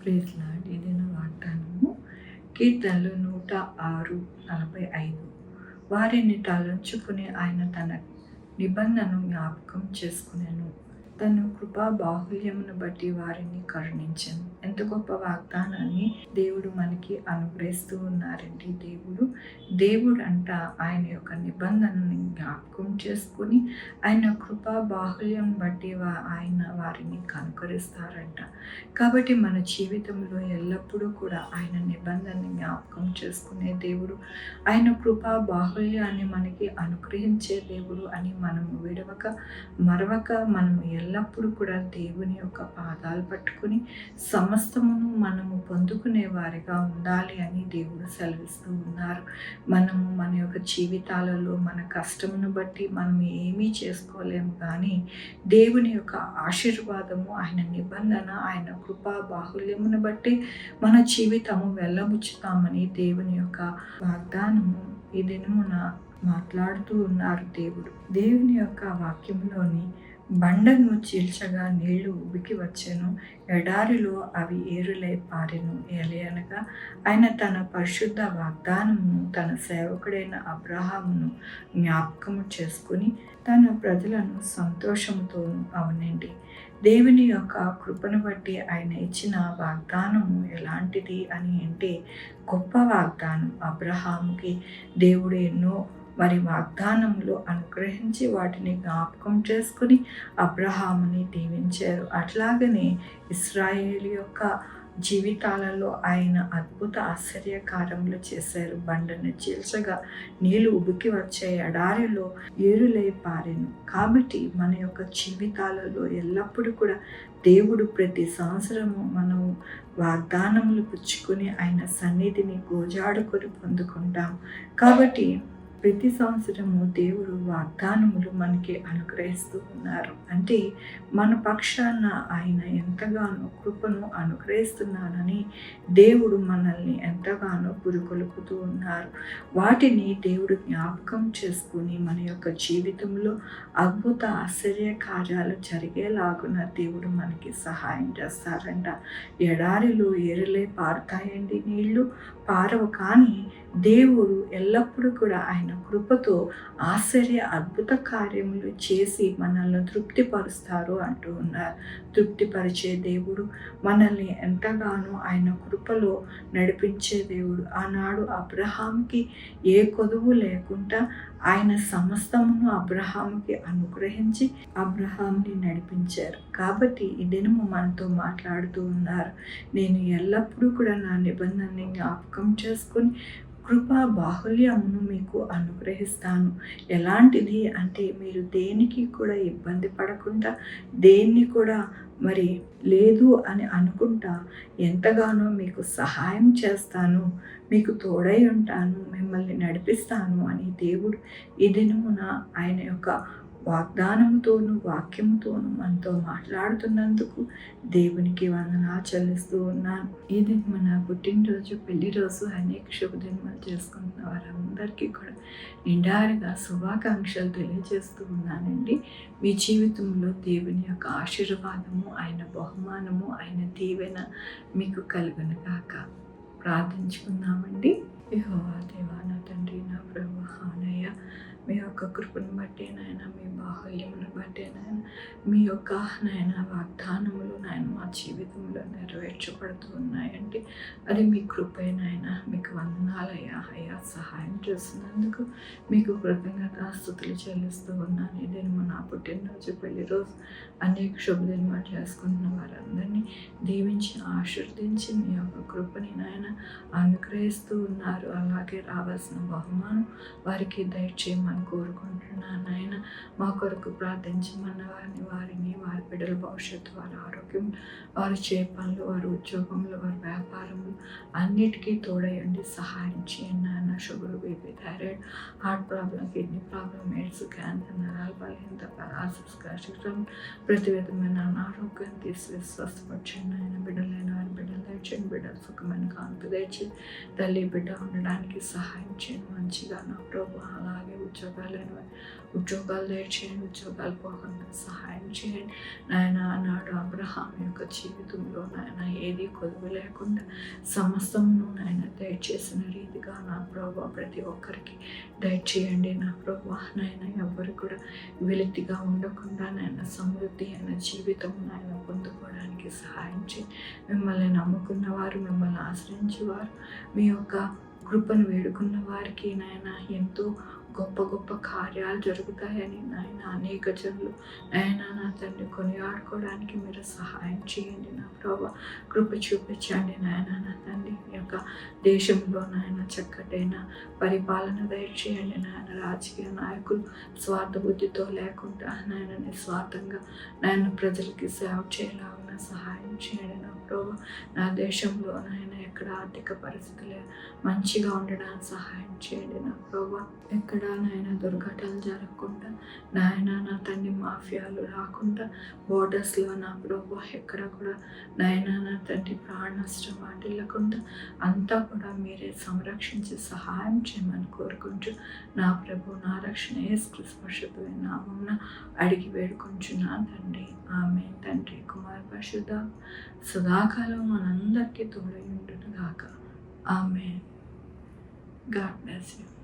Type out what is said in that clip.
Praise lord. ఏదైనా వాగ్దానము కీర్తనలు 106:45 వారిని తలంచుకుని ఆయన తన నిబంధనను జ్ఞాపకం చేసుకునెను. తన కృపా బాహుల్యమును బట్టి వారిని కరుణించెను. ఎంత గొప్ప వాగ్దానాన్ని దేవుడు మనకి అనుగ్రహిస్తూ ఉన్నారండి. దేవుడు అంట ఆయన యొక్క నిబంధనని జ్ఞాపకం చేసుకుని ఆయన కృపా బాహుల్యం బట్టి ఆయన వారిని కనుకరిస్తారంట. కాబట్టి మన జీవితంలో ఎల్లప్పుడూ కూడా ఆయన నిబంధనని జ్ఞాపకం చేసుకునే దేవుడు, ఆయన కృపా బాహుల్యాన్ని మనకి అనుగ్రహించే దేవుడు అని మనము విడవక మరవక మనము ఎల్లప్పుడూ కూడా దేవుని యొక్క పాదాలు పట్టుకుని సమస్తమును మనము పొందుకునే వారిగా ఉండాలి అని దేవుడు సెలవిస్తూ ఉన్నారు. మనము మన యొక్క జీవితాలలో మన కష్టమును బట్టి మనం ఏమీ చేసుకోలేము, కానీ దేవుని యొక్క ఆశీర్వాదము, ఆయన నిబంధన, ఆయన కృపా బాహుల్యమును బట్టి మన జీవితము వెళ్ళబుచ్చుతామని దేవుని యొక్క వాగ్దానము ఈ దినమున మాట్లాడుతూ ఉన్నారు దేవుని యొక్క వాక్యంలోని బండను చీల్చగా నీళ్లు ఉబికి వచ్చెను, ఎడారిలో అవి ఏరులై పారెను. ఏలయనగా ఆయన తన పరిశుద్ధ వాగ్దానమును తన సేవకుడైన అబ్రహామును జ్ఞాపకము చేసుకుని తన ప్రజలను సంతోషముతోనూ అవునండి. దేవుని యొక్క కృపను బట్టి ఆయన ఇచ్చిన వాగ్దానము ఎలాంటిది అని అంటే గొప్ప వాగ్దానం. అబ్రహాముకి దేవుడు ఎన్నో వాగ్దానములు అనుగ్రహించి వాటిని జ్ఞాపకం చేసుకుని అబ్రహాముని దీవించారు. అట్లాగనే ఇశ్రాయేలు యొక్క జీవితాలలో ఆయన అద్భుత ఆశ్చర్యకార్యములు చేశారు. బండను చీల్చగా నీళ్లు ఉబికి వచ్చే, ఎడారిలో ఏరులై పారెను. కాబట్టి మన యొక్క జీవితాలలో ఎల్లప్పుడూ కూడా దేవుడు ప్రతి సంవత్సరము మనము వాగ్దానములు పుచ్చుకొని ఆయన సన్నిధిని గోజాడుకొని పొందుకుంటాం. కాబట్టి ప్రతి సంవత్సరము దేవుడు వాగ్దానములు మనకి అనుగ్రహిస్తూ ఉన్నారు. అంటే మన పక్షాన ఆయన ఎంతగానో కృపను అనుగ్రహిస్తున్నానని దేవుడు మనల్ని ఎంతగానో పురుకొలుపుతూ ఉన్నారు. వాటిని దేవుడు జ్ఞాపకం చేసుకుని మన యొక్క జీవితంలో అద్భుత ఆశ్చర్య కార్యాలు జరిగేలాగున దేవుడు మనకి సహాయం చేస్తారంట. ఎడారిలో ఏరులే పారుతాయండి, నీళ్లు పారవు, కానీ దేవుడు ఎల్లప్పుడూ కూడా ఆయన కృపతో ఆశ్చర్య అద్భుత కార్యములు చేసి మనల్ని తృప్తిపరుస్తారు అంటూ ఉన్నారు. తృప్తిపరిచే దేవుడు, మనల్ని ఎంతగానో ఆయన కృపలో నడిపించే దేవుడు. ఆనాడు అబ్రహాంకి ఏ కొదువు లేకుండా ఆయన సమస్తమును అబ్రహాముకి అనుగ్రహించి అబ్రహాంని నడిపించారు. కాబట్టి ఈ దినము మనతో మాట్లాడుతూ ఉన్నారు, నేను ఎల్లప్పుడూ కూడా నా నిబంధనని జ్ఞాపకం చేసుకుని కృపా బాహుల్యమును మీకు అనుగ్రహిస్తాను. ఎలాంటిది అంటే మీరు దేనికి కూడా ఇబ్బంది పడకుండా, దేన్ని కూడా లేదు అని అనుకుంటా ఎంతగానో మీకు సహాయం చేస్తాను, మీకు తోడై ఉంటాను, మిమ్మల్ని నడిపిస్తాను అని దేవుడు ఈ దినమున ఆయన యొక్క వాగ్దానముతోనూ వాక్యముతోనూ మనతో మాట్లాడుతున్నందుకు దేవునికి వందనాలు చెల్లిస్తూ ఉన్నాను. ఇది మన పుట్టినరోజు, పెళ్లి రోజు, అనేక శుభదినాలు చేసుకుంటున్న వారందరికీ కూడా నిండారుగా శుభాకాంక్షలు తెలియజేస్తూ ఉన్నానండి. మీ జీవితంలో దేవుని యొక్క ఆశీర్వాదము, ఆయన బహుమానము, ఆయన దీవెన మీకు కలుగును గాక. ప్రార్థించుకుందామండి. యెహోవా దేవా, నా తండ్రి, నా ప్రభువా, హానయ్య, మీ యొక్క కృపను బట్టి నాయన, మీ బాహుల్యమును బట్టి నాయన, మీ యొక్క నాయన వాగ్దానములు నాయన మా జీవితంలో నెరవేర్చబడుతూ ఉన్నాయండి. అది మీ కృపే నాయన. మీకు వందనాలయ్యా. అయ్యా, సహాయం చేస్తున్నందుకు మీకు కృతజ్ఞతాస్తుతులు చెల్లిస్తూ ఉన్నాను. ఇదేమో నా పుట్టినరోజు, పెళ్లి రోజు, అనేక శుభదినాలు చేసుకుంటున్న వారందరినీ దీవించి ఆశీర్వదించి మీ యొక్క కృపని నాయన అనుగ్రహిస్తూ ఉన్నారు. అలాగే రావాల్సిన బహుమానం వారికి దయచేయమని కోరుకుంటున్నాను నాయన. మా కొరకు ప్రార్థించమన్న వారిని వారి బిడ్డల భవిష్యత్తు, వారి ఆరోగ్యం, వారి పనులు, వారి ఉద్యోగంలో, వారి వ్యాపారములు అన్నిటికీ తోడయండి, సహాయం చేయండి నాయన. Sugar, BP, thyroid, heart problem, kidney problem, AIDS, cancer, నరాల బలహీనత, పారాలసిస్, గ్యాస్ట్రిక్, ప్రతి విధమైన అనారోగ్యం తీసివేసి స్వస్థపరచండి నాయన. బిడ్డలైన వారి బిడ్డలు దయచేయండి, బిడ్డలు సుఖమైన కాన్పు దయచేయండి. తల్లి బిడ్డ ఉండడానికి సహాయం చేయండి. మంచిగా నా ప్రభు అలాగే ఉద్యోగాలు దయచేయండి, ఉద్యోగాలు పోకుండా సహాయం చేయండి నాయన. నాడు అబ్రహాం యొక్క జీవితంలో నాయన ఏది కొదువు లేకుండా సమస్తమును నాయన దయచేసిన రీతిగా నా ప్రభు ప్రతి ఒక్కరికి దయచేయండి నా ప్రభు నాయన. ఎవరు కూడా వెలితిగా ఉండకుండా నాయన సమృద్ధి అయిన జీవితం నాయన పొందుకోవడానికి సహాయం చేయండి. మిమ్మల్ని నమ్ముకున్న వారు, మిమ్మల్ని ఆశ్రయించేవారు, మీ యొక్క కృపను వేడుకున్న వారికి నాయన ఎంతో గొప్ప గొప్ప కార్యాలు జరుగుతాయని నాయన అనేక జనులు నాయన నా తండ్రి కొనియాడుకోవడానికి మీరు సహాయం చేయండి నా ప్రభు. కృప చూపించండి నాయన నా తండ్రి. ఈ యొక్క దేశంలో నాయన చక్కటైన పరిపాలన దయచేయండి నాయన. రాజకీయ నాయకులు స్వార్థ బుద్ధితో లేకుండా నాయన నిస్వార్థంగా నాయన ప్రజలకి సేవ చేయాలన్న సహాయం చేయండి నా ప్రభు. నా దేశంలో నాయన ఎక్కడ ఆర్థిక పరిస్థితులు మంచిగా ఉండడానికి సహాయం చేయండి నా ప్రభు. ఎక్కడ నాయన దుర్ఘటనలు జరగకుండా నాయన నా తండ్రి మాఫియాలు రాకుండా బోర్డర్స్లో నా ప్రభు ఎక్కడ కూడా నాయన నా తండ్రి ప్రాణ నష్టం వాటిల్లకుండా అంతా కూడా మీరే సంరక్షించి సహాయం చేయమని కోరుకుంటూ నా ప్రభు నా రక్షణ యేసుక్రీస్తు పరిశుద్ధమైన నామమున అడిగి వేడుకుంటున్నాను తండ్రి. ఆమె తండ్రి కుమార పరిశుద్ధ సదాకాలం మనందరికీ తోడై ఉండును గాక. ఆమె. God bless you.